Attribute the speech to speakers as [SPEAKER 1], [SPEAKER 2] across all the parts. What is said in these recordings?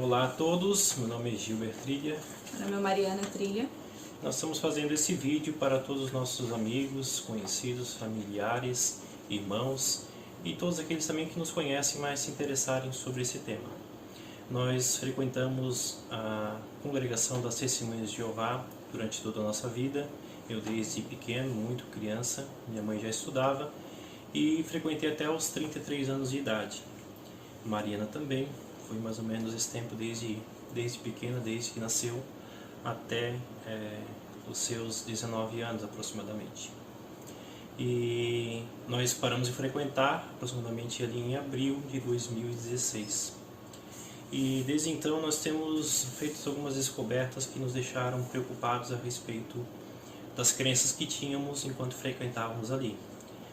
[SPEAKER 1] Olá a todos, meu nome é Gilber Trilha.
[SPEAKER 2] Meu nome é Mariana Trilha.
[SPEAKER 1] Nós estamos fazendo esse vídeo para todos os nossos amigos, conhecidos, familiares, irmãos e todos aqueles também que nos conhecem, mas se interessarem sobre esse tema. Nós frequentamos a congregação das Testemunhas de Jeová durante toda a nossa vida. Eu desde pequeno, muito criança, minha mãe já estudava e frequentei até os 33 anos de idade. Mariana também, foi mais ou menos esse tempo desde pequena, desde que nasceu até os seus 19 anos aproximadamente. E nós paramos de frequentar aproximadamente ali em abril de 2016. E desde então nós temos feito algumas descobertas que nos deixaram preocupados a respeito das crenças que tínhamos enquanto frequentávamos ali.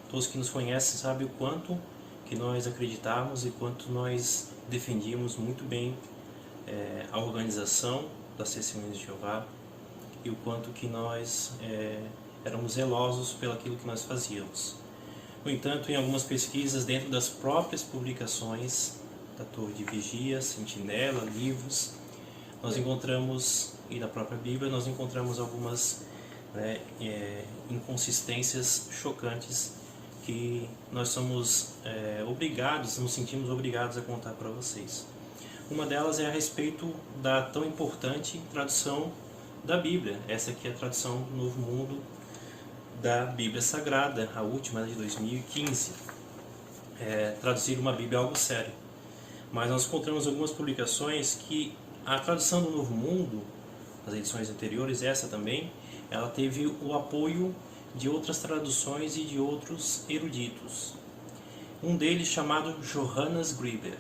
[SPEAKER 1] Todos que nos conhecem sabem o quanto que nós acreditávamos e quanto nós defendíamos muito bem a organização das Testemunhas de Jeová e o quanto que nós éramos zelosos pelo aquilo que nós fazíamos. No entanto, em algumas pesquisas dentro das próprias publicações da Torre de Vigia, Sentinela, livros, nós encontramos, e na própria Bíblia, nós encontramos algumas inconsistências chocantes que nós somos nos sentimos obrigados a contar para vocês. Uma delas é a respeito da tão importante tradução da Bíblia. Essa aqui é a tradução do Novo Mundo da Bíblia Sagrada, a última de 2015. Traduzir uma Bíblia é algo sério. Mas nós encontramos algumas publicações que a tradução do Novo Mundo, as edições anteriores, essa também, ela teve o apoio de outras traduções e de outros eruditos. Um deles chamado Johannes Gruber.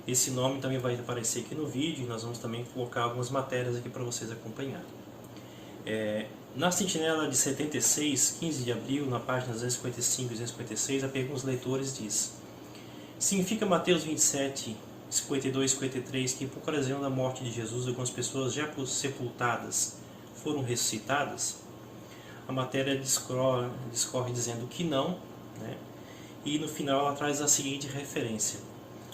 [SPEAKER 1] Esse nome também vai aparecer aqui no vídeo e nós vamos também colocar algumas matérias aqui para vocês acompanharem. Na Sentinela de 76, 15 de abril, na página 255 e 256, a pergunta dos leitores diz: significa Mateus 27, 52 e 53 que por ocasião da morte de Jesus algumas pessoas já sepultadas foram ressuscitadas? A matéria discorre dizendo que não, e no final ela traz a seguinte referência.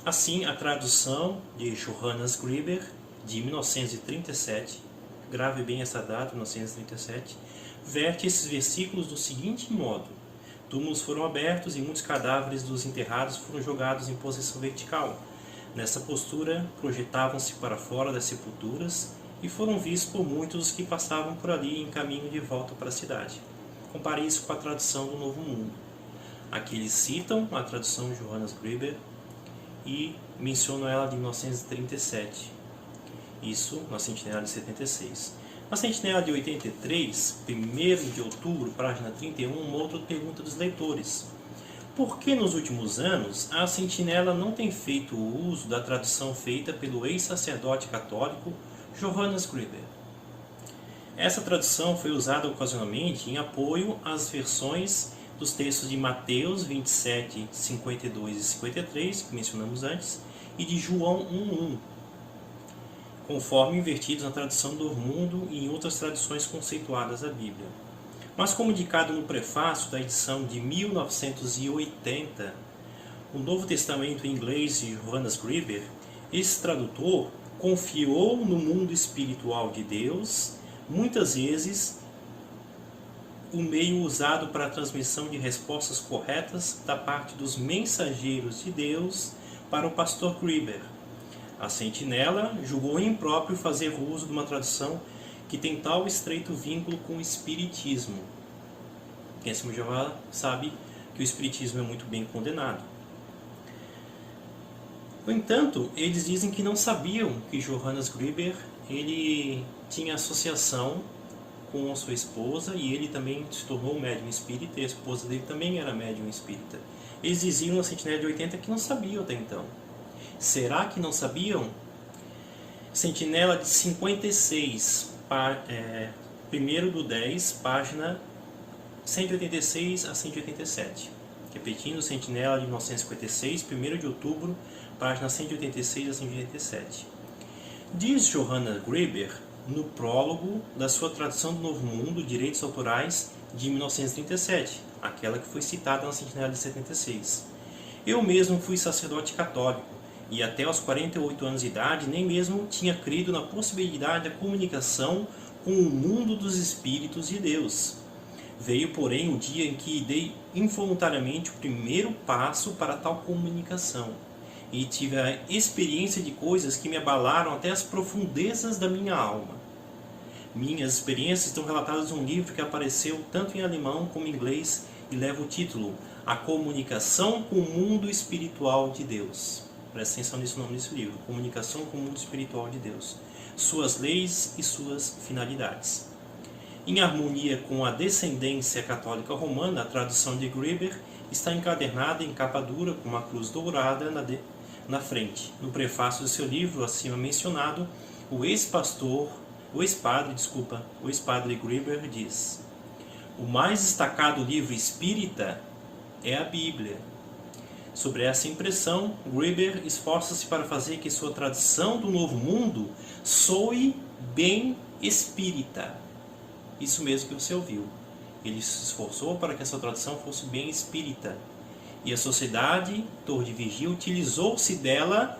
[SPEAKER 1] Assim, a tradução de Johannes Gruber, de 1937, grave bem essa data, 1937, verte esses versículos do seguinte modo: túmulos foram abertos e muitos cadáveres dos enterrados foram jogados em posição vertical. Nessa postura, projetavam-se para fora das sepulturas e foram vistos por muitos que passavam por ali em caminho de volta para a cidade. Compare isso com a tradução do Novo Mundo. Aqui eles citam a tradução de Johannes Gruber e mencionam ela de 1937. Isso na Sentinela de 76. Na Sentinela de 83, 1º de outubro, página 31, uma outra pergunta dos leitores. Por que nos últimos anos a Sentinela não tem feito o uso da tradução feita pelo ex-sacerdote católico Johannes Gruber? Essa tradução foi usada ocasionalmente em apoio às versões dos textos de Mateus 27, 52 e 53, que mencionamos antes, e de João 1:1, conforme invertidos na tradução do Novo Mundo e em outras traduções conceituadas da Bíblia. Mas como indicado no prefácio da edição de 1980, o Novo Testamento em inglês de Johannes Gruber, esse tradutor confiou no mundo espiritual de Deus, muitas vezes o meio usado para a transmissão de respostas corretas da parte dos mensageiros de Deus para o pastor Gruber. A Sentinela julgou impróprio fazer uso de uma tradução que tem tal estreito vínculo com o Espiritismo. Quem se Jeová sabe que o Espiritismo é muito bem condenado. No entanto, eles dizem que não sabiam que Johannes Gruber ele tinha associação com a sua esposa e ele também se tornou um médium espírita e a esposa dele também era médium espírita. Eles diziam na Sentinela de 80 que não sabiam até então. Será que não sabiam? Sentinela de 56, 1º/10, página 186 a 187. Repetindo, Sentinela de 1956, 1º de outubro, página 186 a 187. Diz Johannes Gruber, no prólogo da sua tradução do Novo Mundo, Direitos Autorais, de 1937, aquela que foi citada na Sentinela de 76. Eu mesmo fui sacerdote católico e até aos 48 anos de idade nem mesmo tinha crido na possibilidade da comunicação com o mundo dos espíritos de Deus. Veio, porém, o dia em que dei involuntariamente o primeiro passo para tal comunicação e tive a experiência de coisas que me abalaram até as profundezas da minha alma. Minhas experiências estão relatadas em um livro que apareceu tanto em alemão como em inglês e leva o título A Comunicação com o Mundo Espiritual de Deus. Presta atenção nesse nome desse livro, Comunicação com o Mundo Espiritual de Deus. Suas leis e suas finalidades. Em harmonia com a descendência católica romana, a tradução de Gruber está encadernada em capa dura com uma cruz dourada na frente. No prefácio do seu livro, acima mencionado, o ex-padre Gruber diz: o mais destacado livro espírita é a Bíblia. Sobre essa impressão, Gruber esforça-se para fazer que sua tradução do Novo Mundo soe bem espírita. Isso mesmo que você ouviu. Ele se esforçou para que essa tradução fosse bem espírita. E a Sociedade Torre de Vigia utilizou-se dela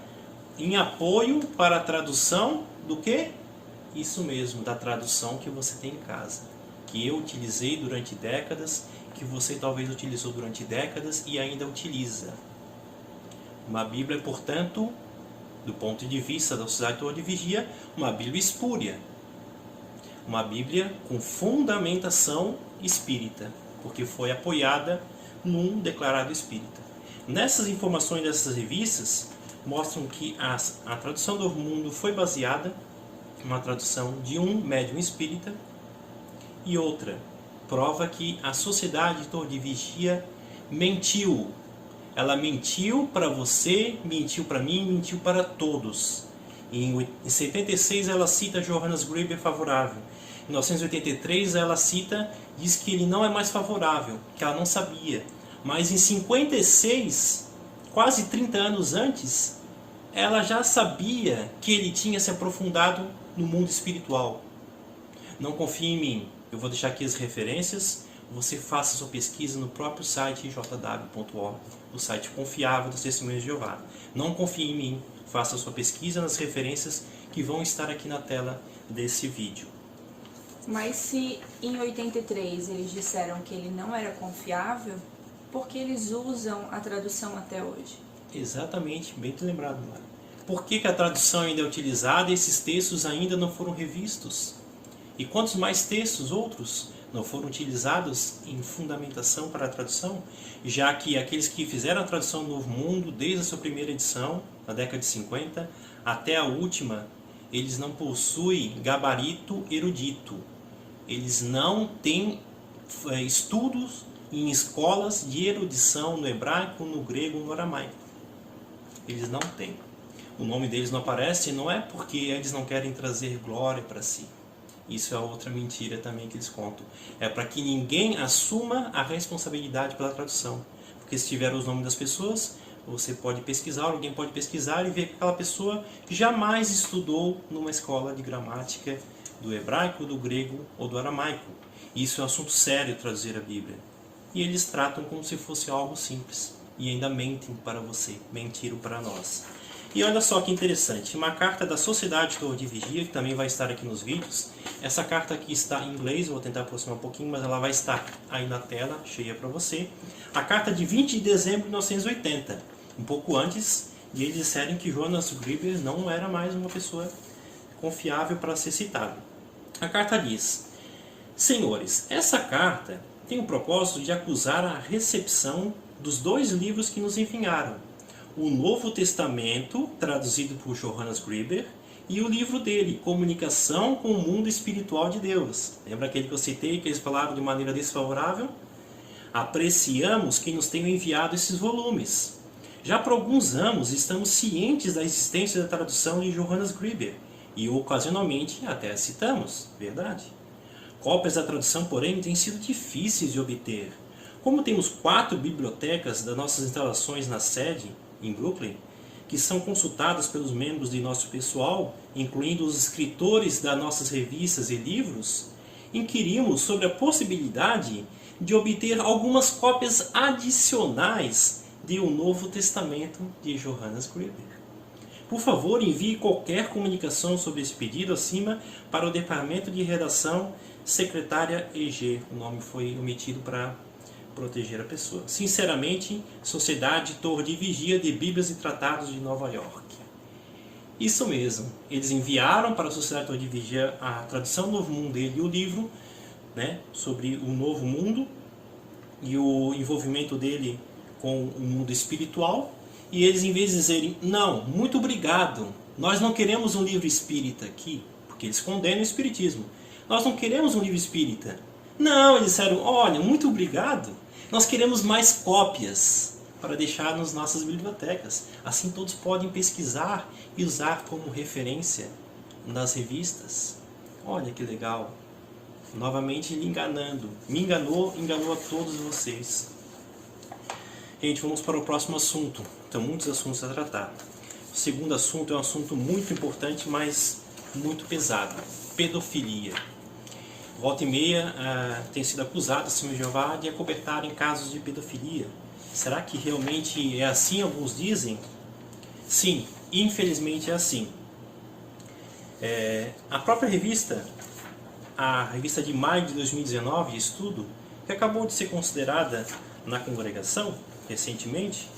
[SPEAKER 1] em apoio para a tradução do quê? Isso mesmo, da tradução que você tem em casa. Que eu utilizei durante décadas, que você talvez utilizou durante décadas e ainda utiliza. Uma Bíblia, portanto, do ponto de vista da Sociedade Torre de Vigia, uma Bíblia espúria. Uma Bíblia com fundamentação espírita, porque foi apoiada num declarado espírita. Nessas informações dessas revistas, mostram que a tradução do Novo Mundo foi baseada em uma tradução de um médium espírita, e outra prova que a Sociedade Torre de Vigia mentiu. Ela mentiu para você, mentiu para mim, mentiu para todos. Em 76 ela cita Johannes Gruber favorável. Em 1983 ela cita, diz que ele não é mais favorável, que ela não sabia. Mas em 56, quase 30 anos antes, ela já sabia que ele tinha se aprofundado no mundo espiritual. Não confie em mim, eu vou deixar aqui as referências, você faça sua pesquisa no próprio site jw.org, o site confiável dos Testemunhos de Jeová. Não confie em mim, faça sua pesquisa nas referências que vão estar aqui na tela desse vídeo.
[SPEAKER 2] Mas se em 83 eles disseram que ele não era confiável, por que eles usam a tradução até hoje?
[SPEAKER 1] Exatamente, bem te lembrado, Mara. Por que a tradução ainda é utilizada e esses textos ainda não foram revistos? E quantos mais textos, outros, não foram utilizados em fundamentação para a tradução? Já que aqueles que fizeram a tradução do Novo Mundo, desde a sua primeira edição, na década de 50, até a última, eles não possuem gabarito erudito. Eles não têm estudos em escolas de erudição no hebraico, no grego, no aramaico. Eles não têm. O nome deles não aparece, não é porque eles não querem trazer glória para si. Isso é outra mentira também que eles contam. É para que ninguém assuma a responsabilidade pela tradução. Porque se tiver os nomes das pessoas, você pode pesquisar, alguém pode pesquisar e ver que aquela pessoa jamais estudou numa escola de gramática do hebraico, do grego ou do aramaico. Isso é um assunto sério, traduzir a Bíblia. E eles tratam como se fosse algo simples. E ainda mentem para você, mentiram para nós. E olha só que interessante, uma carta da Sociedade Torre de Vigia, que também vai estar aqui nos vídeos. Essa carta aqui está em inglês, eu vou tentar aproximar um pouquinho, mas ela vai estar aí na tela, cheia para você. A carta de 20 de dezembro de 1980, um pouco antes de eles disserem que Johannes Gruber não era mais uma pessoa confiável para ser citado. A carta diz: Senhores, essa carta tem o propósito de acusar a recepção dos 2 livros que nos enviaram. O Novo Testamento, traduzido por Johannes Gruber, e o livro dele, Comunicação com o Mundo Espiritual de Deus. Lembra aquele que eu citei, que eles falaram de maneira desfavorável? Apreciamos que nos tenham enviado esses volumes. Já por alguns anos estamos cientes da existência da tradução de Johannes Gruber, e ocasionalmente até a citamos, verdade? Cópias da tradução, porém, têm sido difíceis de obter. Como temos 4 bibliotecas das nossas instalações na sede, em Brooklyn, que são consultadas pelos membros de nosso pessoal, incluindo os escritores das nossas revistas e livros, inquirimos sobre a possibilidade de obter algumas cópias adicionais de O Novo Testamento de Johannes Gruber. Por favor, envie qualquer comunicação sobre esse pedido acima para o Departamento de Redação, Secretária EG. O nome foi omitido para proteger a pessoa. Sinceramente, Sociedade Torre de Vigia de Bíblias e Tratados de Nova York. Isso mesmo, eles enviaram para a Sociedade Torre de Vigia a tradução do Novo Mundo dele e o livro, né, sobre o Novo Mundo e o envolvimento dele com o mundo espiritual. E eles, em vez de dizerem, não, muito obrigado, nós não queremos um livro espírita aqui, porque eles condenam o espiritismo. Nós não queremos um livro espírita. Não, eles disseram, olha, muito obrigado, nós queremos mais cópias para deixar nas nossas bibliotecas. Assim todos podem pesquisar e usar como referência nas revistas. Olha que legal. Novamente ele enganando. Me enganou, enganou a todos vocês. Gente, vamos para o próximo assunto. Tem muitos assuntos a tratar. O segundo assunto é um assunto muito importante, mas muito pesado. Pedofilia. Volta e meia tem sido acusado, Senhor Jeová, de acobertar em casos de pedofilia. Será que realmente é assim, alguns dizem? Sim, infelizmente é assim. A própria revista, a revista de maio de 2019, estudo, que acabou de ser considerada na congregação, recentemente,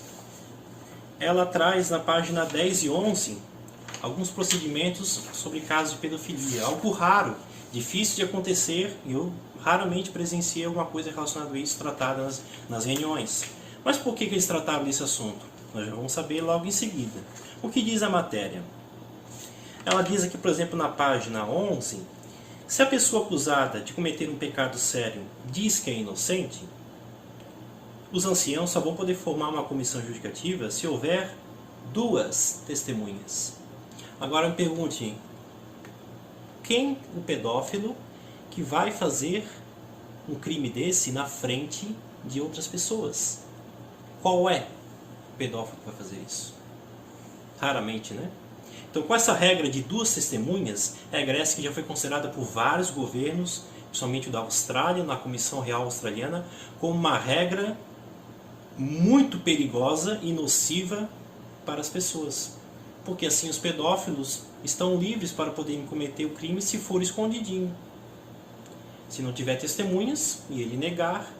[SPEAKER 1] ela traz na página 10 e 11 alguns procedimentos sobre casos de pedofilia. Algo raro, difícil de acontecer, e eu raramente presenciei alguma coisa relacionada a isso tratada nas reuniões. Mas por que eles trataram desse assunto? Nós já vamos saber logo em seguida. O que diz a matéria? Ela diz aqui, por exemplo, na página 11, se a pessoa acusada de cometer um pecado sério diz que é inocente, os anciãos só vão poder formar uma comissão judicativa se houver 2 testemunhas. Agora me pergunte, quem o pedófilo que vai fazer um crime desse na frente de outras pessoas? Qual é o pedófilo que vai fazer isso? Raramente, né? Então, com essa regra de 2 testemunhas, regra essa que já foi considerada por vários governos, principalmente o da Austrália, na Comissão Real Australiana, como uma regra muito perigosa e nociva para as pessoas. Porque assim os pedófilos estão livres para poderem cometer o crime se for escondidinho. Se não tiver testemunhas e ele negar,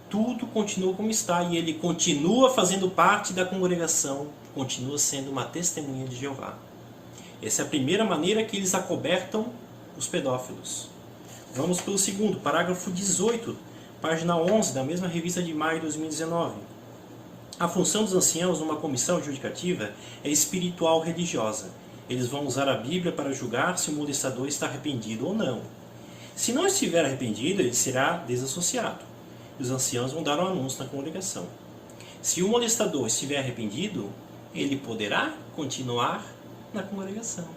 [SPEAKER 1] tudo continua como está e ele continua fazendo parte da congregação, continua sendo uma testemunha de Jeová. Essa é a primeira maneira que eles acobertam os pedófilos. Vamos pelo segundo, parágrafo 18, página 11 da mesma revista de maio de 2019. A função dos anciãos numa comissão judicativa é espiritual religiosa. Eles vão usar a Bíblia para julgar se o molestador está arrependido ou não. Se não estiver arrependido, ele será desassociado. Os anciãos vão dar um anúncio na congregação. Se o molestador estiver arrependido, ele poderá continuar na congregação.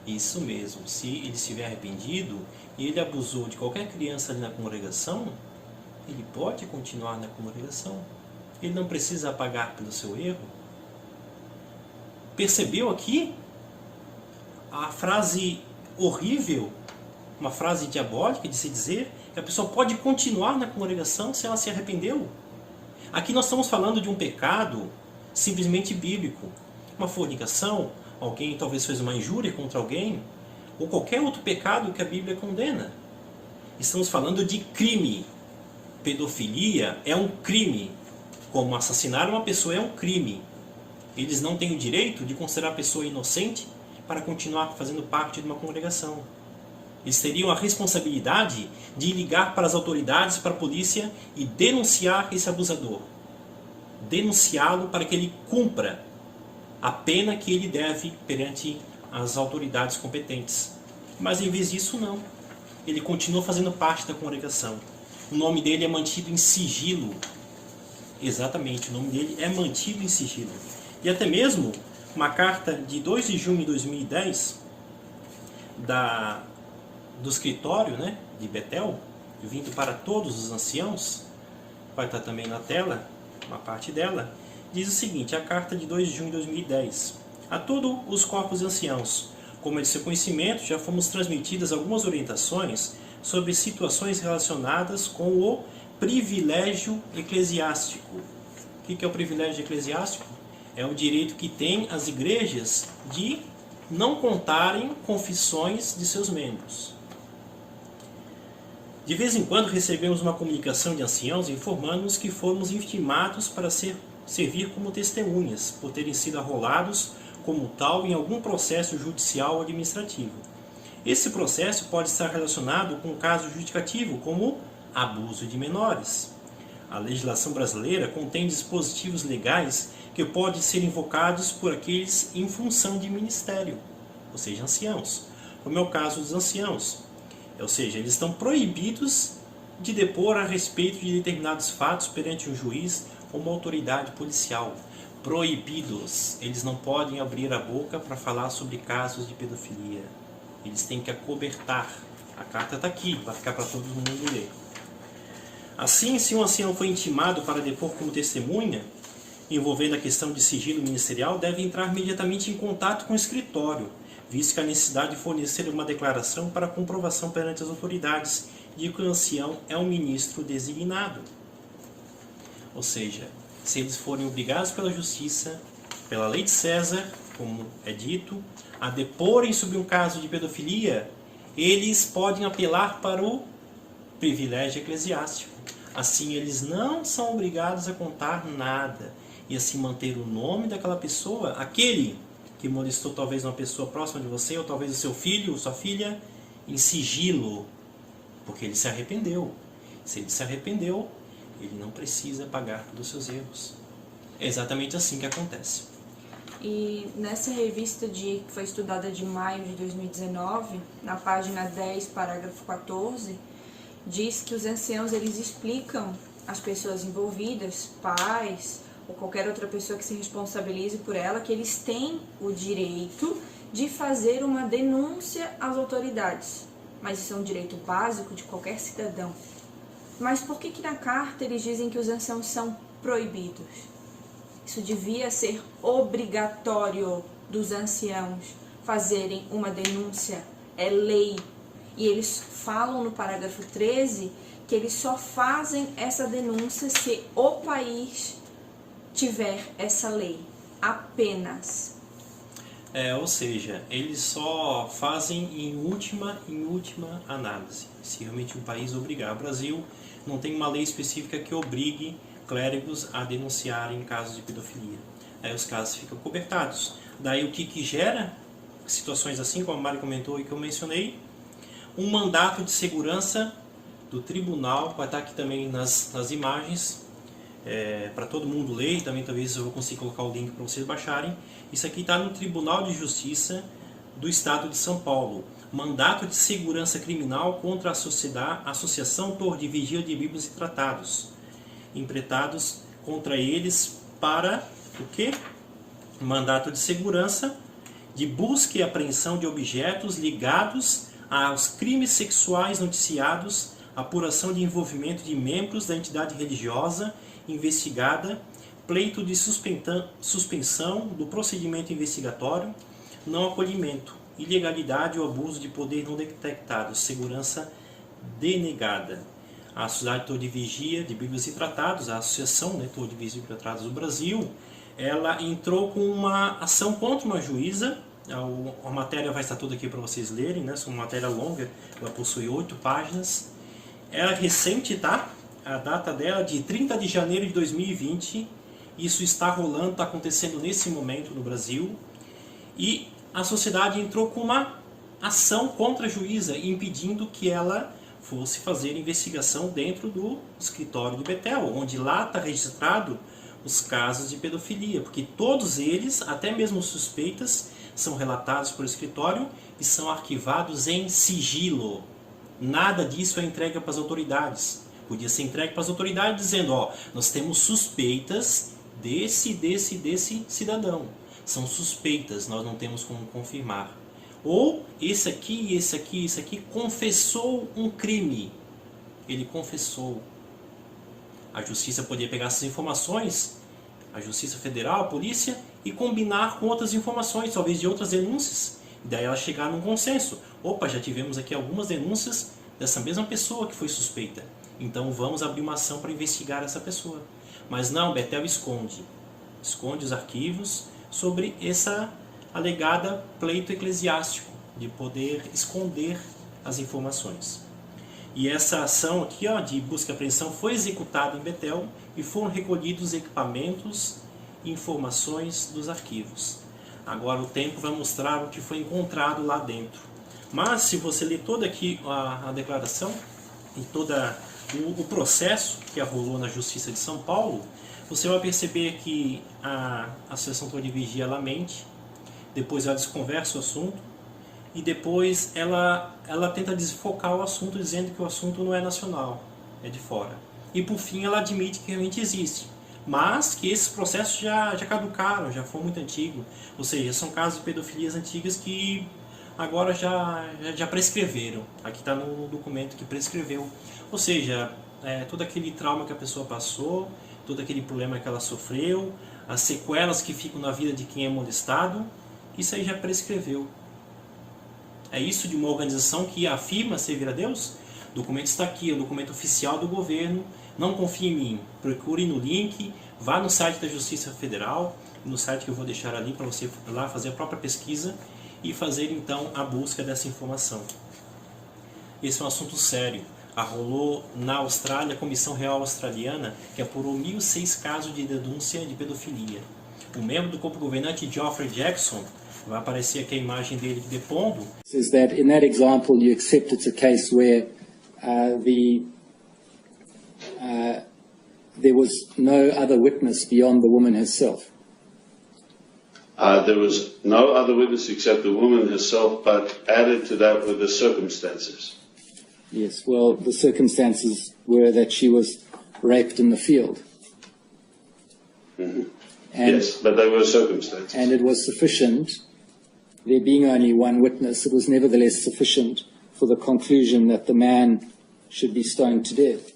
[SPEAKER 1] Isso mesmo, se ele estiver arrependido e ele abusou de qualquer criança ali na congregação, ele pode continuar na congregação. Ele não precisa pagar pelo seu erro. Percebeu aqui a frase horrível, uma frase diabólica de se dizer que a pessoa pode continuar na congregação se ela se arrependeu? Aqui nós estamos falando de um pecado simplesmente bíblico. Uma fornicação, alguém talvez fez uma injúria contra alguém, ou qualquer outro pecado que a Bíblia condena. Estamos falando de crime. Pedofilia é um crime. Como assassinar uma pessoa é um crime. Eles não têm o direito de considerar a pessoa inocente para continuar fazendo parte de uma congregação. Eles teriam a responsabilidade de ligar para as autoridades, para a polícia e denunciar esse abusador. Denunciá-lo para que ele cumpra a pena que ele deve perante as autoridades competentes. Mas em vez disso, não. Ele continua fazendo parte da congregação. O nome dele é mantido em sigilo. Exatamente, o nome dele é mantido em sigilo. E até mesmo uma carta de 2 de junho de 2010 do escritório, né, de Betel, vindo para todos os anciãos, vai estar também na tela, uma parte dela, diz o seguinte, a carta de 2 de junho de 2010. A todos os corpos anciãos, como é de seu conhecimento, já fomos transmitidas algumas orientações sobre situações relacionadas com o privilégio eclesiástico. O que é o privilégio eclesiástico? É o direito que têm as igrejas de não contarem confissões de seus membros. De vez em quando recebemos uma comunicação de anciãos informando-nos que fomos intimados para servir como testemunhas, por terem sido arrolados como tal em algum processo judicial ou administrativo. Esse processo pode estar relacionado com um caso judicativo, como abuso de menores. A legislação brasileira contém dispositivos legais que podem ser invocados por aqueles em função de ministério, ou seja, anciãos, como é o caso dos anciãos. Ou seja, eles estão proibidos de depor a respeito de determinados fatos perante um juiz ou uma autoridade policial. Proibidos. Eles não podem abrir a boca para falar sobre casos de pedofilia. Eles têm que acobertar. A carta está aqui, vai ficar para todo mundo ler. Assim, se um ancião foi intimado para depor como testemunha, envolvendo a questão de sigilo ministerial, deve entrar imediatamente em contato com o escritório, visto que a necessidade de fornecer uma declaração para comprovação perante as autoridades de que o ancião é um ministro designado. Ou seja, se eles forem obrigados pela justiça, pela lei de César, como é dito, a deporem sobre um caso de pedofilia, eles podem apelar para o privilégio eclesiástico. Assim, eles não são obrigados a contar nada e assim manter o nome daquela pessoa, aquele que molestou talvez uma pessoa próxima de você, ou talvez o seu filho ou sua filha, em sigilo, porque ele se arrependeu. Se ele se arrependeu, ele não precisa pagar pelos seus erros. É exatamente assim que acontece.
[SPEAKER 2] E nessa revista que foi estudada de maio de 2019, na página 10, parágrafo 14, diz que os anciãos eles explicam às pessoas envolvidas, pais ou qualquer outra pessoa que se responsabilize por ela, que eles têm o direito de fazer uma denúncia às autoridades. Mas isso é um direito básico de qualquer cidadão. Mas por que na carta eles dizem que os anciãos são proibidos? Isso devia ser obrigatório dos anciãos fazerem uma denúncia, é lei. E eles falam no parágrafo 13 que eles só fazem essa denúncia se o país tiver essa lei, apenas.
[SPEAKER 1] Ou seja, eles só fazem em última análise, se realmente um país obrigar. O Brasil não tem uma lei específica que obrigue clérigos a denunciarem casos de pedofilia. Aí os casos ficam cobertados. Daí o que gera situações assim, como a Mari comentou e que eu mencionei, um mandato de segurança do tribunal, vai estar aqui também nas imagens, para todo mundo ler, e também talvez eu vou conseguir colocar o link para vocês baixarem. Isso aqui está no Tribunal de Justiça do Estado de São Paulo. Mandato de segurança criminal contra a Associação Torre de Vigia de Bíblias e Tratados, emprestados contra eles para o quê? Mandato de segurança de busca e apreensão de objetos ligados aos crimes sexuais noticiados, apuração de envolvimento de membros da entidade religiosa investigada, pleito de suspensão do procedimento investigatório, não acolhimento, ilegalidade ou abuso de poder não detectado, segurança denegada. A Sociedade Torre de Vigia de Bíblias e Tratados, a Associação Torre de Vigia e Tratados do Brasil, ela entrou com uma ação contra uma juíza. A matéria vai estar toda aqui para vocês lerem, né? É uma matéria longa, ela possui 8 páginas. Ela é recente, tá? A data dela é de 30 de janeiro de 2020. Isso está rolando, está acontecendo nesse momento no Brasil. E a sociedade entrou com uma ação contra a juíza, impedindo que ela fosse fazer investigação dentro do escritório de Betel, onde lá está registrado os casos de pedofilia, porque todos eles, até mesmo suspeitas, são relatados pelo escritório e são arquivados em sigilo. Nada disso é entregue para as autoridades. Podia ser entregue para as autoridades dizendo, ó, nós temos suspeitas desse cidadão. São suspeitas, nós não temos como confirmar. Ou esse aqui confessou um crime. Ele confessou. A justiça poderia pegar essas informações, a Justiça Federal, a polícia, e combinar com outras informações, talvez de outras denúncias. E daí ela chegar num consenso. Opa, já tivemos aqui algumas denúncias dessa mesma pessoa que foi suspeita. Então vamos abrir uma ação para investigar essa pessoa. Mas não, Betel esconde. esconde os arquivos sobre essa alegada pleito eclesiástico de poder esconder as informações. E essa ação aqui, ó, de busca e apreensão foi executada em Betel e foram recolhidos equipamentos e informações dos arquivos. Agora o tempo vai mostrar o que foi encontrado lá dentro. Mas se você ler toda aqui a declaração e todo o processo que rolou na Justiça de São Paulo, você vai perceber que a Associação Torre de Vigia ela mente, depois ela desconversa o assunto e depois ela tenta desfocar o assunto dizendo que o assunto não é nacional, é de fora. E por fim ela admite que realmente existe, mas que esses processos já caducaram, já foram muito antigos, ou seja, são casos de pedofilias antigas que agora já prescreveram. Aqui está no documento que prescreveu, ou seja, todo aquele trauma que a pessoa passou, todo aquele problema que ela sofreu, as sequelas que ficam na vida de quem é molestado, isso aí já prescreveu. É isso de uma organização que afirma servir a Deus? O documento está aqui, é o documento oficial do governo. Não confie em mim, procure no link, vá no site da Justiça Federal, no site que eu vou deixar ali para você lá fazer a própria pesquisa e fazer então a busca dessa informação. Esse é um assunto sério. Rolou na Austrália a Comissão Real Australiana, que apurou 1.006 casos de denúncia de pedofilia. O membro do corpo governante, Geoffrey Jackson, vai aparecer aqui a imagem dele depondo.
[SPEAKER 3] Is that in that example you accept it's a case where there was no other witness beyond the woman herself?
[SPEAKER 4] There was no other witness except the woman herself, but added to that were the circumstances.
[SPEAKER 3] Yes, well, the circumstances were that she was raped in the field.
[SPEAKER 4] Mm-hmm. Yes, but they were circumstances.
[SPEAKER 3] And it was sufficient, there being only one witness, it was nevertheless sufficient for the conclusion that the man should be stoned to death.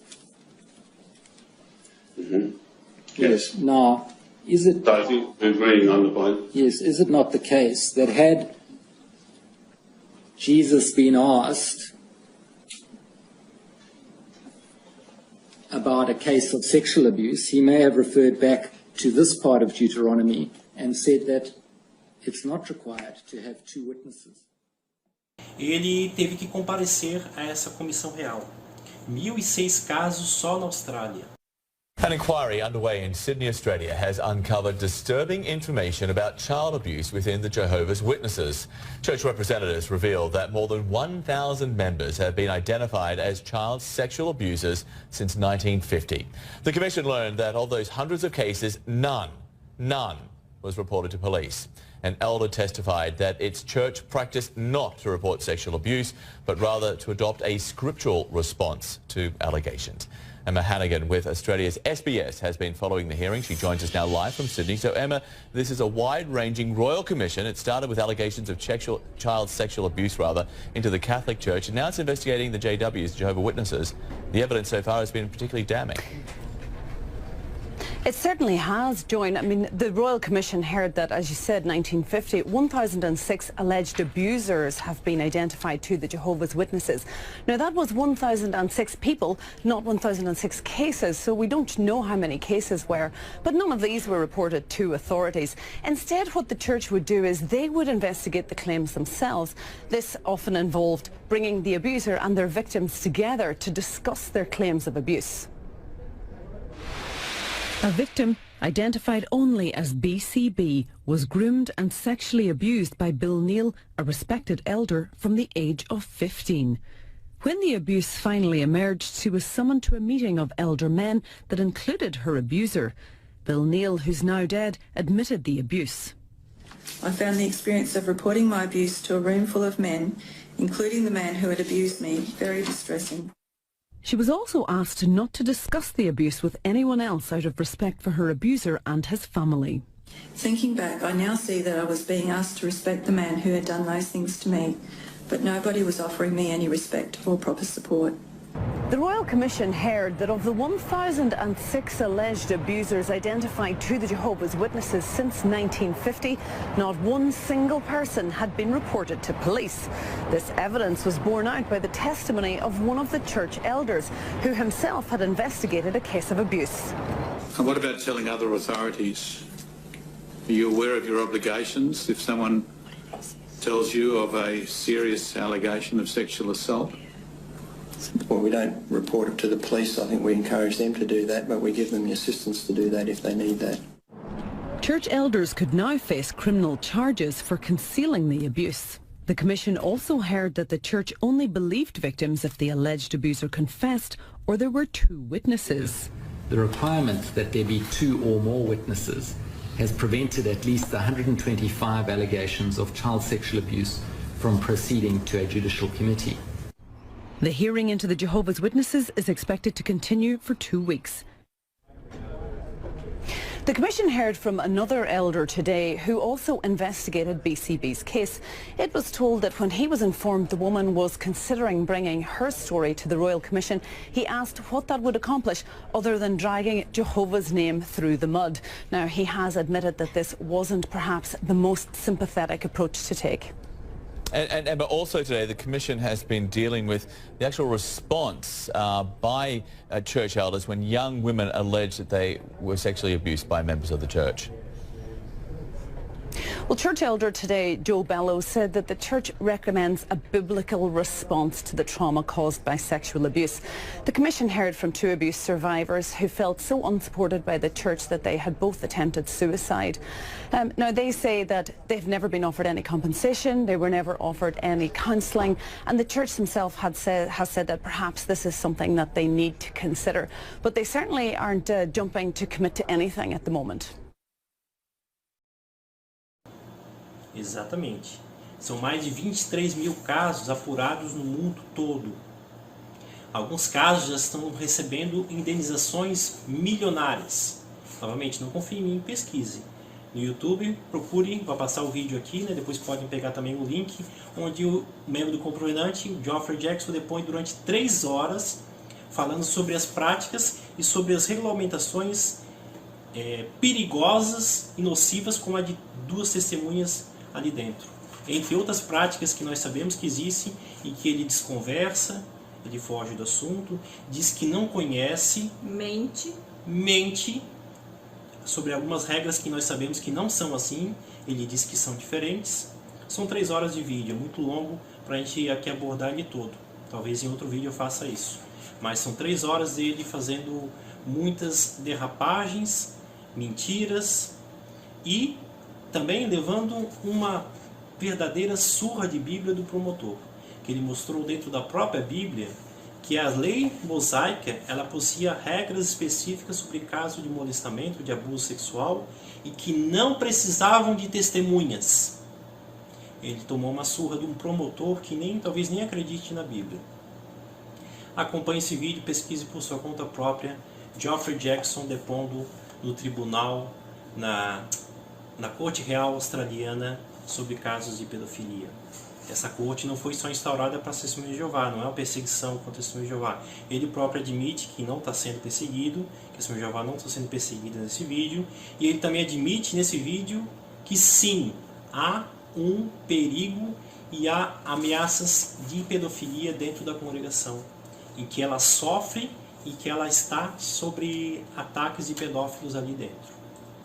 [SPEAKER 4] Mm-hmm.
[SPEAKER 3] Yes. Now, is it...
[SPEAKER 4] I think we're agreeing on the point.
[SPEAKER 3] Yes, is it not the case that had Jesus been asked about a case of sexual abuse, he may have referred back to this part of Deuteronomy and said that it's not required to have two witnesses.
[SPEAKER 1] Ele teve que comparecer a essa comissão real. 1.006 casos só na Austrália.
[SPEAKER 5] An inquiry underway in Sydney, Australia has uncovered disturbing information about child abuse within the Jehovah's Witnesses. Church representatives revealed that more than 1,000 members have been identified as child sexual abusers since 1950. The Commission learned that of those hundreds of cases, none was reported to police. An elder testified that its church practiced not to report sexual abuse, but rather to adopt a scriptural response to allegations. Emma Hannigan with Australia's SBS has been following the hearing. She joins us now live from Sydney. So, Emma, this is a wide-ranging royal commission. It started with allegations of child sexual abuse, into the Catholic Church, and now it's investigating the JWs, Jehovah's Witnesses. The evidence so far has been particularly damning.
[SPEAKER 6] It certainly has, Joan. I mean, the Royal Commission heard that, as you said, 1950, 1,006 alleged abusers have been identified to the Jehovah's Witnesses. Now, that was 1,006 people, not 1,006 cases, so we don't know how many cases were, but none of these were reported to authorities. Instead, what the Church would do is they would investigate the claims themselves. This often involved bringing the abuser and their victims together to discuss their claims of abuse.
[SPEAKER 7] A victim, identified only as BCB, was groomed and sexually abused by Bill Neal, a respected elder, from the age of 15. When the abuse finally emerged, she was summoned to a meeting of elder men that included her abuser. Bill Neal, who's now dead, admitted the abuse.
[SPEAKER 8] I found the experience of reporting my abuse to a room full of men, including the man who had abused me, very distressing.
[SPEAKER 7] She was also asked not to discuss the abuse with anyone else out of respect for her abuser and his family.
[SPEAKER 8] Thinking back, I now see that I was being asked to respect the man who had done those things to me, but nobody was offering me any respect or proper support.
[SPEAKER 6] The Royal Commission heard that of the 1,006 alleged abusers identified to the Jehovah's Witnesses since 1950, not one single person had been reported to police. This evidence was borne out by the testimony of one of the church elders, who himself had investigated a case of abuse.
[SPEAKER 9] And what about telling other authorities Are you aware of your obligations if someone tells you of a serious allegation of sexual assault?
[SPEAKER 10] Well, we don't report it to the police. I think we encourage them to do that, but we give them the assistance to do that if they need that.
[SPEAKER 7] Church elders could now face criminal charges for concealing the abuse. The Commission also heard that the church only believed victims if the alleged abuser confessed or there were 2 witnesses.
[SPEAKER 11] The requirement that there be 2 or more witnesses has prevented at least 125 allegations of child sexual abuse from proceeding to a judicial committee.
[SPEAKER 7] The hearing into the Jehovah's Witnesses is expected to continue for 2 weeks.
[SPEAKER 6] The Commission heard from another elder today who also investigated BCB's case. It was told that when he was informed the woman was considering bringing her story to the Royal Commission, he asked what that would accomplish other than dragging Jehovah's name through the mud. Now, he has admitted that this wasn't perhaps the most sympathetic approach to take.
[SPEAKER 5] And but also today, the Commission has been dealing with the actual response by church elders when young women allege that they were sexually abused by members of the church.
[SPEAKER 6] Well, church elder today, Joe Bellows, said that the church recommends a biblical response to the trauma caused by sexual abuse. The Commission heard from 2 abuse survivors who felt so unsupported by the church that they had both attempted suicide. Now, they say that they've never been offered any compensation, they were never offered any counselling, and the church themselves has said that perhaps this is something that they need to consider. But they certainly aren't jumping to commit to anything at the moment.
[SPEAKER 1] Exatamente. São mais de 23 mil casos apurados no mundo todo. Alguns casos já estão recebendo indenizações milionárias. Novamente, não confie em mim, pesquise. No YouTube, procure, vou passar o vídeo aqui, né? Depois podem pegar também o link, onde o membro do comprovante, Geoffrey Jackson, depõe durante 3 horas, falando sobre as práticas e sobre as regulamentações perigosas e nocivas, como a de 2 testemunhas ali dentro. Entre outras práticas que nós sabemos que existem e que ele desconversa, ele foge do assunto, diz que não conhece, mente sobre algumas regras que nós sabemos que não são assim, ele diz que são diferentes. São 3 horas de vídeo, é muito longo para a gente aqui abordar ele todo. Talvez em outro vídeo eu faça isso. Mas são 3 horas dele fazendo muitas derrapagens, mentiras e também levando uma verdadeira surra de Bíblia do promotor, que ele mostrou dentro da própria Bíblia que a lei mosaica ela possuía regras específicas sobre caso de molestamento, de abuso sexual e que não precisavam de testemunhas. Ele tomou uma surra de um promotor que talvez nem acredite na Bíblia. Acompanhe esse vídeo, pesquise por sua conta própria. Geoffrey Jackson depondo no tribunal na Corte Real Australiana sobre casos de pedofilia. Essa corte não foi só instaurada para Testemunhas de Jeová, não é uma perseguição contra Testemunhas de Jeová. Ele próprio admite que não está sendo perseguido, que Testemunhas de Jeová não está sendo perseguido nesse vídeo, e ele também admite nesse vídeo que sim, há um perigo e há ameaças de pedofilia dentro da congregação, em que ela sofre e que ela está sobre ataques de pedófilos ali dentro.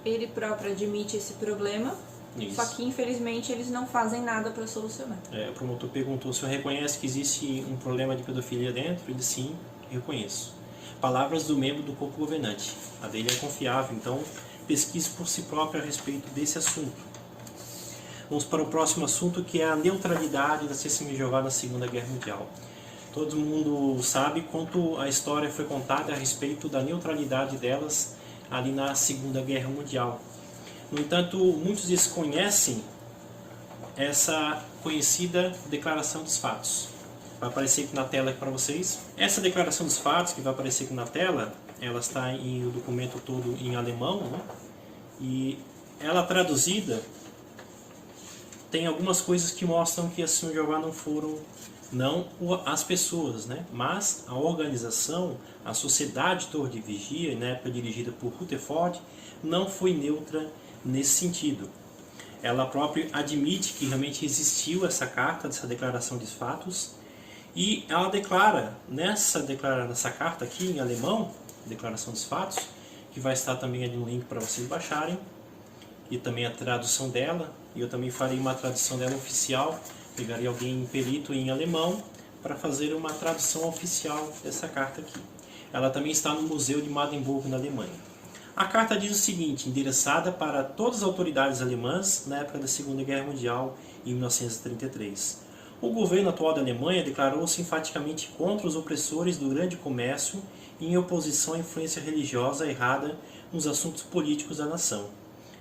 [SPEAKER 2] Ele próprio admite esse problema,
[SPEAKER 1] Isso.
[SPEAKER 2] Só que infelizmente eles não fazem nada para solucionar.
[SPEAKER 1] O promotor perguntou se eu reconhece que existe um problema de pedofilia dentro, ele disse sim, reconheço. Palavras do membro do corpo governante, a dele é confiável, então pesquise por si próprio a respeito desse assunto. Vamos para o próximo assunto, que é a neutralidade das Testemunhas de Jeová na Segunda Guerra Mundial. Todo mundo sabe quanto a história foi contada a respeito da neutralidade delas ali na Segunda Guerra Mundial. No entanto, muitos desconhecem essa conhecida Declaração dos Fatos. Vai aparecer aqui na tela para vocês. Essa Declaração dos Fatos, que vai aparecer aqui na tela, ela está em o documento todo em alemão, né? E ela traduzida tem algumas coisas que mostram que as Testemunhas de Jeová não foram, não as pessoas, né? Mas a organização, a Sociedade Torre de Vigia, na época dirigida por Rutherford, não foi neutra nesse sentido. Ela própria admite que realmente existiu essa carta, essa declaração de fatos, e ela declara nessa carta aqui em alemão, Declaração dos Fatos, que vai estar também ali no link para vocês baixarem, e também a tradução dela, e eu também farei uma tradução dela oficial, pegarei alguém perito em alemão para fazer uma tradução oficial dessa carta aqui. Ela também está no Museu de Magdeburgo, na Alemanha. A carta diz o seguinte, endereçada para todas as autoridades alemãs na época da Segunda Guerra Mundial, em 1933. O governo atual da Alemanha declarou-se enfaticamente contra os opressores do grande comércio e em oposição à influência religiosa errada nos assuntos políticos da nação.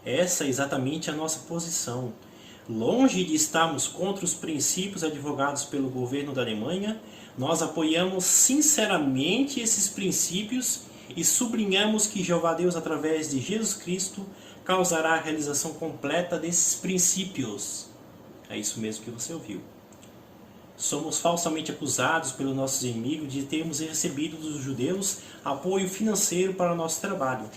[SPEAKER 1] Essa é exatamente a nossa posição. Longe de estarmos contra os princípios advogados pelo governo da Alemanha, nós apoiamos sinceramente esses princípios e sublinhamos que Jeová Deus, através de Jesus Cristo, causará a realização completa desses princípios. É isso mesmo que você ouviu. Somos falsamente acusados pelos nossos inimigos de termos recebido dos judeus apoio financeiro para o nosso trabalho.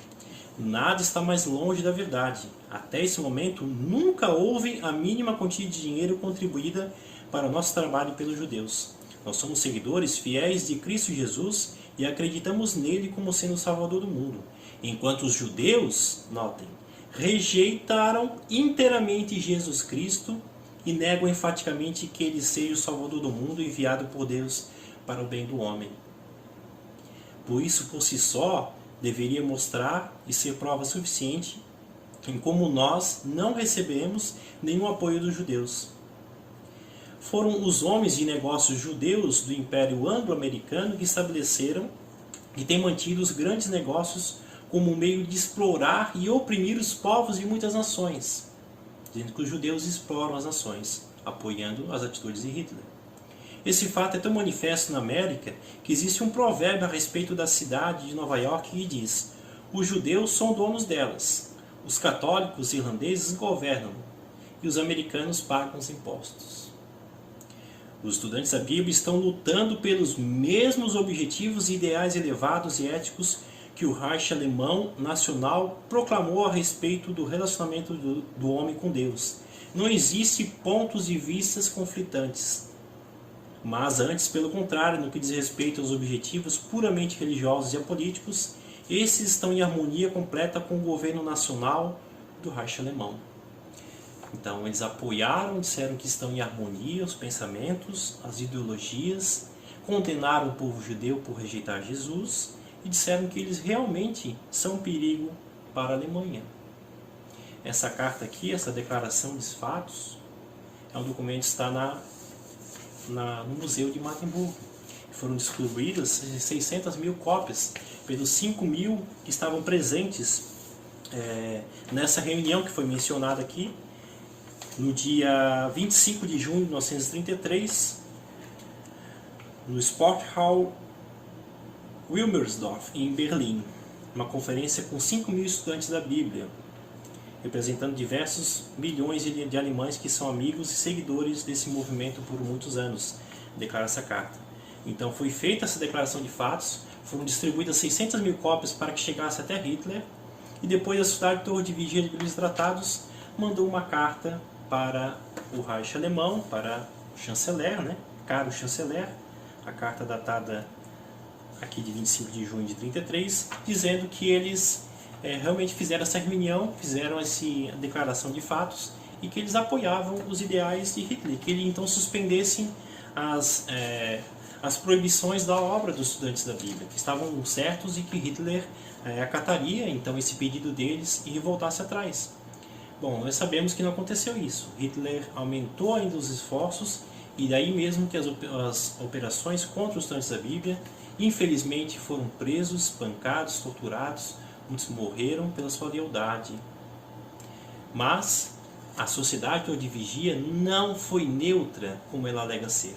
[SPEAKER 1] Nada está mais longe da verdade. Até esse momento, nunca houve a mínima quantia de dinheiro contribuída para o nosso trabalho pelos judeus. Nós somos seguidores fiéis de Cristo Jesus e acreditamos nele como sendo o Salvador do mundo. Enquanto os judeus, notem, rejeitaram inteiramente Jesus Cristo e negam enfaticamente que ele seja o Salvador do mundo enviado por Deus para o bem do homem. Por isso, por si só, deveria mostrar e ser prova suficiente em como nós não recebemos nenhum apoio dos judeus. Foram os homens de negócios judeus do Império Anglo-Americano que estabeleceram e têm mantido os grandes negócios como um meio de explorar e oprimir os povos de muitas nações, dizendo que os judeus exploram as nações, apoiando as atitudes de Hitler. Esse fato é tão manifesto na América que existe um provérbio a respeito da cidade de Nova York que diz: os judeus são donos delas, os católicos irlandeses governam e os americanos pagam os impostos. Os estudantes da Bíblia estão lutando pelos mesmos objetivos e ideais elevados e éticos que o Reich alemão nacional proclamou a respeito do relacionamento do homem com Deus. Não existe pontos de vistas conflitantes, mas antes, pelo contrário, no que diz respeito aos objetivos puramente religiosos e apolíticos, esses estão em harmonia completa com o governo nacional do Reich alemão. Então, eles apoiaram, disseram que estão em harmonia os pensamentos, as ideologias, condenaram o povo judeu por rejeitar Jesus e disseram que eles realmente são um perigo para a Alemanha. Essa carta aqui, essa declaração de fatos, é um documento que está no Museu de Magdeburgo. Foram distribuídas 600 mil cópias pelos 5 mil que estavam presentes nessa reunião que foi mencionada aqui, no dia 25 de junho de 1933, no Sporthal Wilmersdorf, em Berlim, uma conferência com 5 mil estudantes da Bíblia, representando diversos milhões de alemães que são amigos e seguidores desse movimento por muitos anos, declara essa carta. Então foi feita essa declaração de fatos, foram distribuídas 600 mil cópias para que chegasse até Hitler, e depois a Sociedade Torre de Vigia de Livros Tratados mandou uma carta para o Reich alemão, para o chanceler, né? Caro chanceler, a carta datada aqui de 25 de junho de 33, dizendo que eles realmente fizeram essa reunião, fizeram essa declaração de fatos e que eles apoiavam os ideais de Hitler, que ele então suspendesse as proibições da obra dos estudantes da Bíblia, que estavam certos e que Hitler acataria então esse pedido deles e voltasse atrás. Bom, nós sabemos que não aconteceu isso. Hitler aumentou ainda os esforços e daí mesmo que as operações contra os estudantes da Bíblia, infelizmente, foram presos, espancados, torturados, muitos morreram pela sua lealdade. Mas a Sociedade Torre de Vigia não foi neutra como ela alega ser.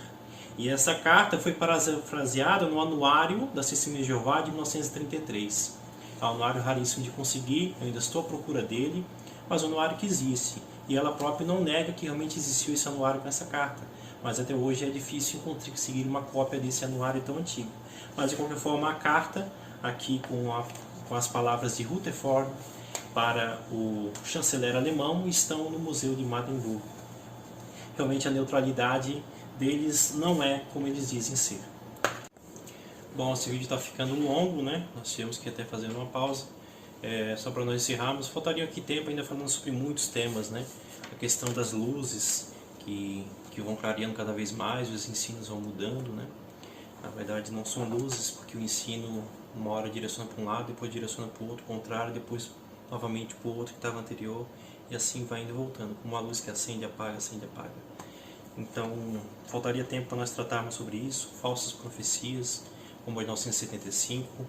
[SPEAKER 1] E essa carta foi parafraseada no Anuário da Testemunha de Jeová de 1933. É um anuário raríssimo de conseguir, eu ainda estou à procura dele, mas é um anuário que existe. E ela própria não nega que realmente existiu esse anuário com essa carta. Mas até hoje é difícil conseguir uma cópia desse anuário tão antigo. Mas de qualquer forma, a carta, aqui com as palavras de Rutherford para o chanceler alemão, estão no Museu de Magdeburgo. Realmente a neutralidade deles não é como eles dizem ser. Bom, esse vídeo está ficando longo, né? Nós tivemos que até fazer uma pausa. Só para nós encerrarmos, faltaria aqui tempo ainda falando sobre muitos temas, né? A questão das luzes que vão clareando cada vez mais, os ensinos vão mudando, né? Na verdade não são luzes, porque o ensino uma hora direciona para um lado, depois direciona para o outro, contrário, depois novamente para o outro que estava anterior, e assim vai indo e voltando, como uma luz que acende, apaga, acende, apaga. Então, faltaria tempo para nós tratarmos sobre isso, falsas profecias, como a de 1975,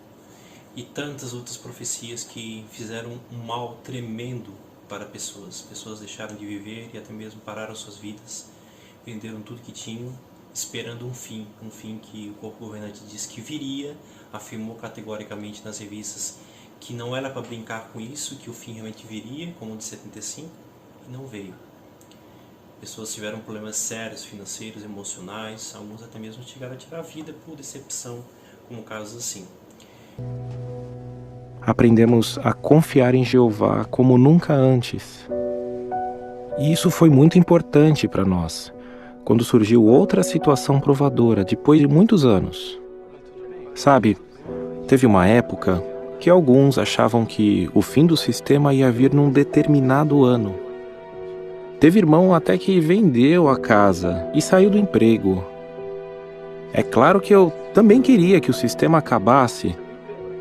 [SPEAKER 1] e tantas outras profecias que fizeram um mal tremendo para pessoas. Pessoas deixaram de viver e até mesmo pararam suas vidas, venderam tudo que tinham, esperando um fim que o corpo governante disse que viria, afirmou categoricamente nas revistas que não era para brincar com isso, que o fim realmente viria, como o de 75, e não veio. Pessoas tiveram problemas sérios, financeiros, emocionais, alguns até mesmo chegaram a tirar a vida por decepção, como casos assim.
[SPEAKER 12] Aprendemos a confiar em Jeová como nunca antes. E isso foi muito importante para nós, quando surgiu outra situação provadora, depois de muitos anos. Sabe, teve uma época que alguns achavam que o fim do sistema ia vir num determinado ano. Teve irmão até que vendeu a casa e saiu do emprego. É claro que eu também queria que o sistema acabasse,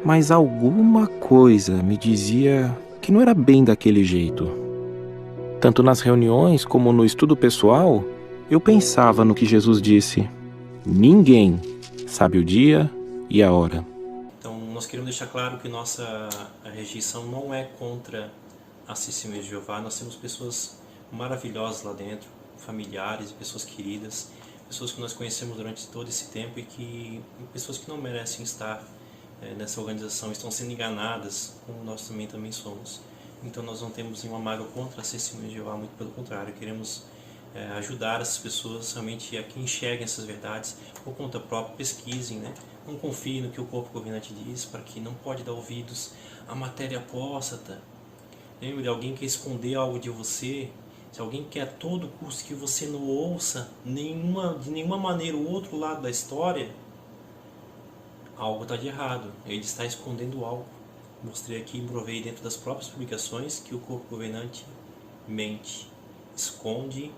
[SPEAKER 12] mas alguma coisa me dizia que não era bem daquele jeito. Tanto nas reuniões como no estudo pessoal, eu pensava no que Jesus disse: ninguém sabe o dia e a hora.
[SPEAKER 1] Então, nós queremos deixar claro que nossa rejeição não é contra as Testemunhas de Jeová. Nós temos pessoas maravilhosas lá dentro, familiares, pessoas queridas, pessoas que nós conhecemos durante todo esse tempo e pessoas que não merecem estar nessa organização, estão sendo enganadas, como nós também somos. Então nós não temos nenhuma mágoa contra as Testemunhas de Jeová, muito pelo contrário, queremos ajudar essas pessoas realmente a que enxerguem essas verdades por conta própria, pesquisem, né? Não confiem no que o corpo governante diz, para que não pode dar ouvidos à matéria apóstata. Lembre de alguém que quer esconder algo de você. Se alguém quer a todo custo que você não ouça de nenhuma maneira o outro lado da história, algo está de errado. Ele está escondendo algo. Mostrei aqui e provei dentro das próprias publicações que o corpo governante mente, esconde,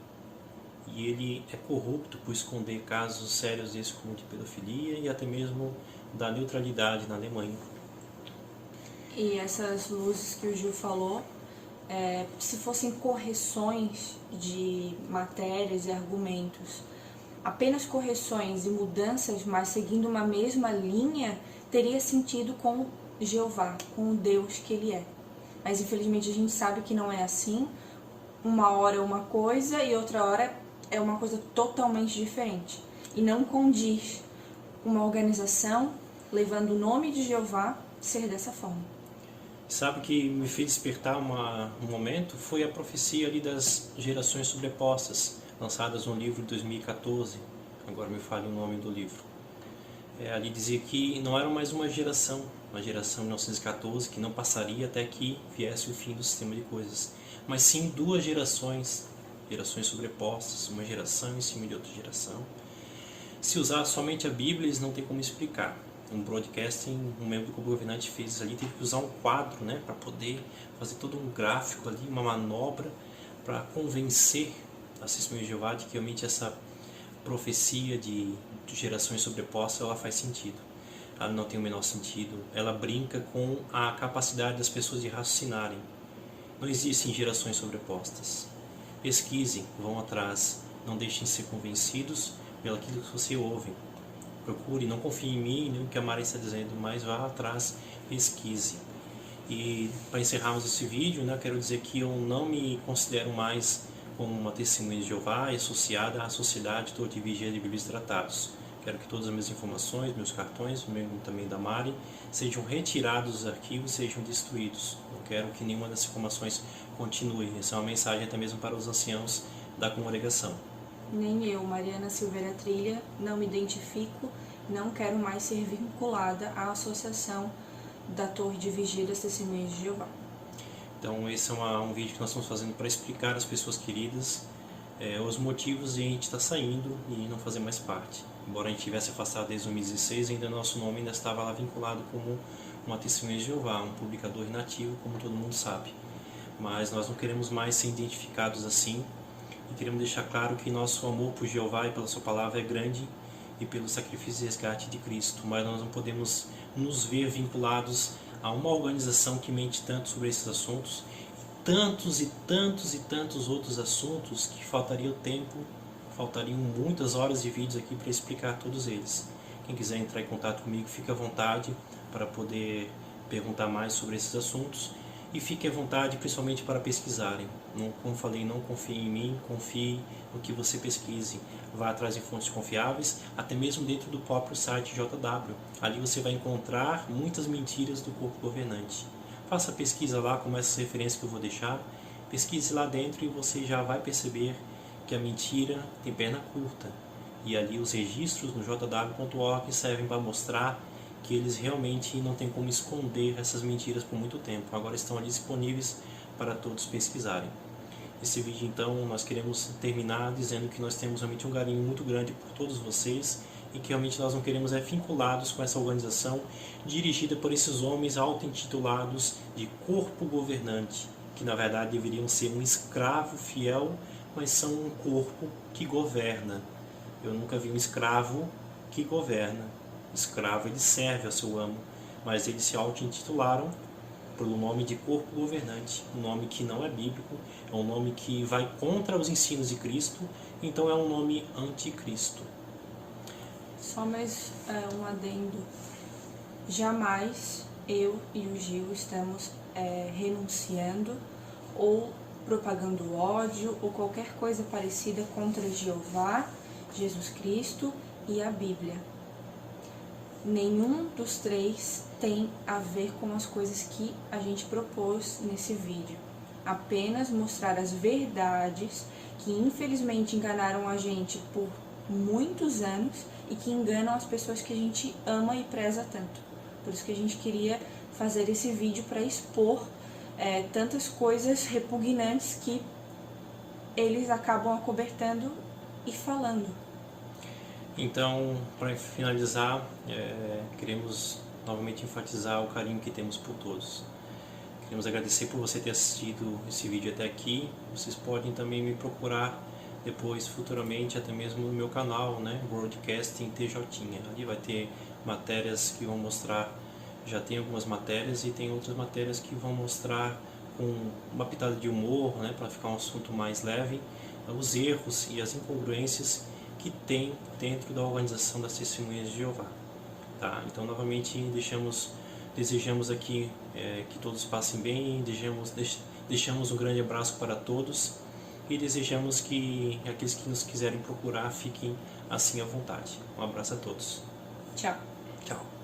[SPEAKER 1] e ele é corrupto por esconder casos sérios desses como de pedofilia e até mesmo da neutralidade na Alemanha.
[SPEAKER 2] E essas luzes que o Gil falou, se fossem correções de matérias e argumentos, apenas correções e mudanças, mas seguindo uma mesma linha, teria sentido com Jeová, com o Deus que ele é. Mas infelizmente a gente sabe que não é assim. Uma hora é uma coisa e outra hora é uma coisa totalmente diferente. E não condiz uma organização levando o nome de Jeová ser dessa forma.
[SPEAKER 1] Sabe o que me fez despertar um momento? Foi a profecia ali das gerações sobrepostas, lançadas no livro de 2014. Agora me fale o nome do livro. Ali dizia que não era mais uma geração de 1914, que não passaria até que viesse o fim do sistema de coisas, mas sim duas gerações sobrepostas, uma geração em cima de outra geração. Se usar somente a Bíblia, eles não tem como explicar. Um broadcasting, um membro do corpo governante fez ali, teve que usar um quadro, né, para poder fazer todo um gráfico ali, uma manobra, para convencer as Testemunhas de Jeová de que realmente essa profecia de gerações sobrepostas, ela faz sentido. Ela não tem o menor sentido. Ela brinca com a capacidade das pessoas de raciocinarem. Não existem gerações sobrepostas. Pesquisem, vão atrás, não deixem de ser convencidos pelo aquilo que você ouve. Procure, não confie em mim, nem no que a Mari está dizendo, mas vá atrás, pesquise. E para encerrarmos esse vídeo, né, eu quero dizer que eu não me considero mais como uma testemunha de Jeová associada à Sociedade Torre de Vigia de Bíblias e Tratados. Quero que todas as minhas informações, meus cartões, mesmo também da Mari, sejam retirados dos arquivos, sejam destruídos. Não quero que nenhuma dessas informações continue. Essa é uma mensagem até mesmo para os anciãos da congregação.
[SPEAKER 2] Nem eu, Mariana Silveira Trilha, não me identifico, não quero mais ser vinculada à associação da Torre de Vigia das Testemunhas de Jeová.
[SPEAKER 1] Então esse é um vídeo que nós estamos fazendo para explicar às pessoas queridas os motivos de a gente estar saindo e não fazer mais parte. Embora a gente tivesse afastado desde 2016, ainda nosso nome ainda estava lá vinculado como uma Testemunha de Jeová, um publicador inativo, como todo mundo sabe. Mas nós não queremos mais ser identificados assim, e queremos deixar claro que nosso amor por Jeová e pela sua palavra é grande, e pelo sacrifício e resgate de Cristo, mas nós não podemos nos ver vinculados a uma organização que mente tanto sobre esses assuntos, tantos e tantos e tantos outros assuntos que faltaria o tempo, faltariam muitas horas de vídeos aqui para explicar todos eles. Quem quiser entrar em contato comigo, fique à vontade para poder perguntar mais sobre esses assuntos, e fique à vontade principalmente para pesquisarem. Não, como falei, não confie em mim, confie no que você pesquise. Vá atrás de fontes confiáveis, até mesmo dentro do próprio site JW. Ali você vai encontrar muitas mentiras do corpo governante. Faça pesquisa lá com essas referências que eu vou deixar. Pesquise lá dentro e você já vai perceber que a mentira tem perna curta. E ali os registros no jw.org servem para mostrar que eles realmente não tem como esconder essas mentiras por muito tempo. Agora estão ali disponíveis para todos pesquisarem. Esse vídeo, então, nós queremos terminar dizendo que nós temos realmente um carinho muito grande por todos vocês e que realmente nós não queremos vinculados com essa organização dirigida por esses homens auto-intitulados de corpo governante, que na verdade deveriam ser um escravo fiel, mas são um corpo que governa. Eu nunca vi um escravo que governa. Escravo, ele serve ao seu amo, mas eles se auto-intitularam pelo nome de corpo governante, um nome que não é bíblico, é um nome que vai contra os ensinos de Cristo, então é um nome anticristo.
[SPEAKER 2] Só mais um adendo. Jamais eu e o Gil estamos renunciando ou propagando ódio ou qualquer coisa parecida contra Jeová, Jesus Cristo e a Bíblia. Nenhum dos três tem a ver com as coisas que a gente propôs nesse vídeo. Apenas mostrar as verdades que infelizmente enganaram a gente por muitos anos e que enganam as pessoas que a gente ama e preza tanto. Por isso que a gente queria fazer esse vídeo para expor tantas coisas repugnantes que eles acabam acobertando e falando.
[SPEAKER 1] Então, para finalizar, queremos novamente enfatizar o carinho que temos por todos. Queremos agradecer por você ter assistido esse vídeo até aqui. Vocês podem também me procurar depois, futuramente, até mesmo no meu canal, né, Broadcasting TJ. Ali vai ter matérias que vão mostrar, já tem algumas matérias e tem outras matérias que vão mostrar com uma pitada de humor, né, para ficar um assunto mais leve, os erros e as incongruências que tem dentro da organização das Testemunhas de Jeová. Tá? Então, novamente, desejamos aqui que todos passem bem, deixamos um grande abraço para todos e desejamos que aqueles que nos quiserem procurar fiquem assim à vontade. Um abraço a todos.
[SPEAKER 2] Tchau.
[SPEAKER 1] Tchau.